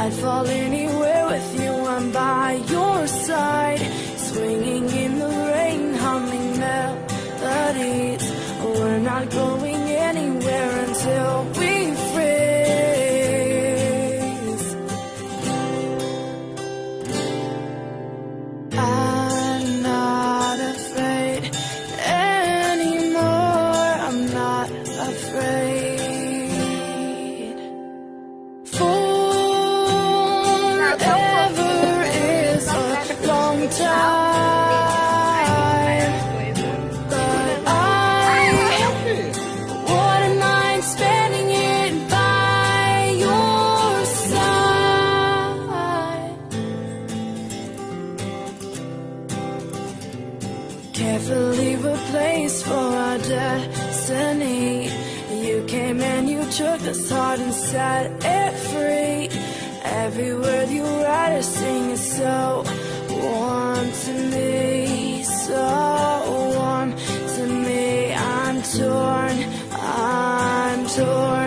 I'd fall anywhere with you, I'm by your side, swinging in the rain, humming melodies. We're not going anywhere until we freeze. I'm not afraid anymore, I'm not afraid. Forever is a long time, but I wouldn't mind spending it by your side. Carefully replaced for our destiny. You came and you took this heart and set it free. Every word you write or sing is so warm to me, so warm to me. I'm torn, I'm torn.